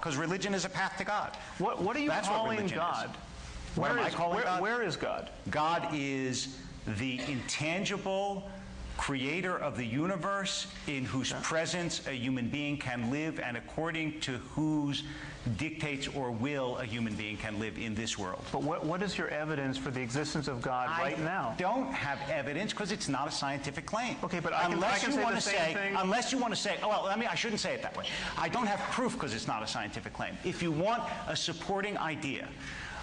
because religion is a path to God. What are you calling God? What am I calling God? Where is God? God is the intangible creator of the universe, in whose presence a human being can live, and according to whose dictates or will a human being can live in this world. But what is your evidence for the existence of God right now? I don't have evidence because it's not a scientific claim. Okay, but unless you want to say, oh, well, I shouldn't say it that way. I don't have proof because it's not a scientific claim. If you want a supporting idea,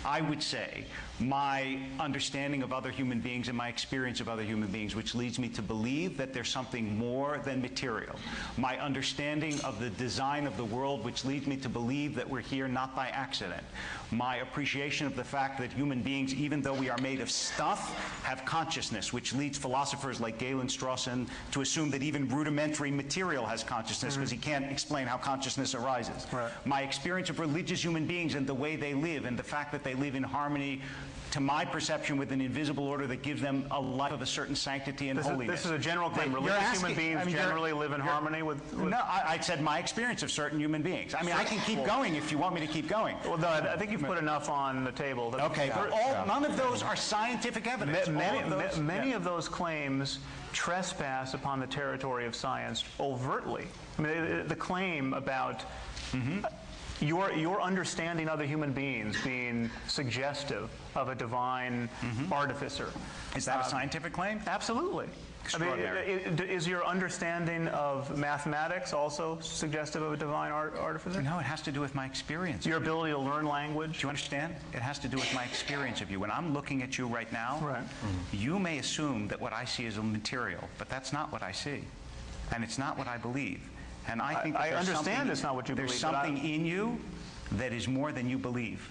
I would say my understanding of other human beings and my experience of other human beings, which leads me to believe that there's something more than material. My understanding of the design of the world, which leads me to believe that we're here not by accident. My appreciation of the fact that human beings, even though we are made of stuff, have consciousness, which leads philosophers like Galen Strawson to assume that even rudimentary material has consciousness, because he can't explain how consciousness arises. Right. My experience of religious human beings and the way they live, and the fact that they live in harmony, to my perception, with an invisible order that gives them a life of a certain sanctity and holiness. This is a general claim. Religious human beings generally live in harmony with... No, I said my experience of certain human beings. I mean, I can keep going if you want me to keep going. Well, no, I think you've put enough on the table. Okay, but none of those are scientific evidence. Many of those claims trespass upon the territory of science overtly. I mean, the claim about... Your understanding other human beings being suggestive of a divine artificer. Is that a scientific claim? Absolutely. Extraordinary. I mean, is your understanding of mathematics also suggestive of a divine artificer? No, it has to do with my experience. Your ability to learn language? Do you understand? It has to do with my experience of you. When I'm looking at you right now, you may assume that what I see is a material, but that's not what I see. And it's not what I believe. And I think I understand it's not what you believe. There's something in you that is more than you believe.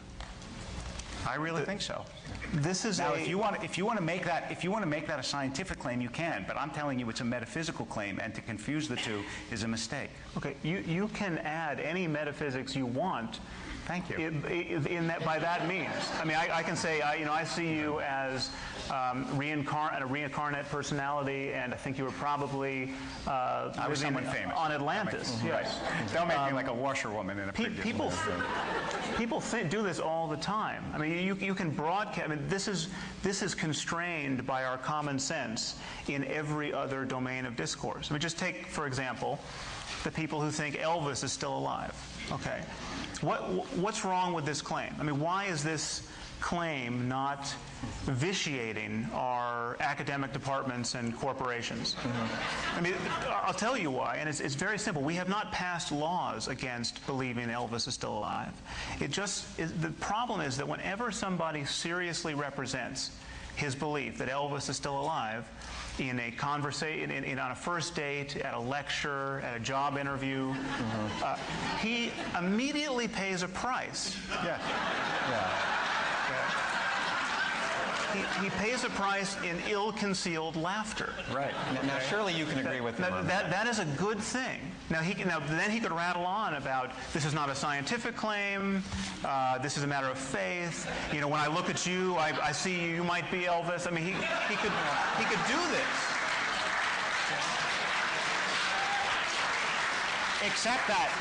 I really think so. This is now, if you want to make that a scientific claim, you can. But I'm telling you, it's a metaphysical claim, and to confuse the two is a mistake. Okay, you can add any metaphysics you want. Thank you. By that means, I mean, I can say, I see you as a reincarnate personality, and I think you were probably I was someone famous on Atlantis. Yes. Right. Don't make me like a washerwoman in a previous people do this all the time. I mean, you can broadcast. I mean, this is constrained by our common sense in every other domain of discourse. I mean, just take, for example, the people who think Elvis is still alive. Okay. What's wrong with this claim? I mean, why is this claim not vitiating our academic departments and corporations? I mean, I'll tell you why, and it's very simple. We have not passed laws against believing Elvis is still alive. The problem is that whenever somebody seriously represents his belief that Elvis is still alive, in a conversation, on a first date, at a lecture, at a job interview, he immediately pays a price. Yes. He pays a price in ill-concealed laughter. Right. Now, surely you can agree with him on that. That is a good thing. Now, then he could rattle on about, this is not a scientific claim, this is a matter of faith. You know, when I look at you, I see you might be Elvis. I mean, he could do this. Except that,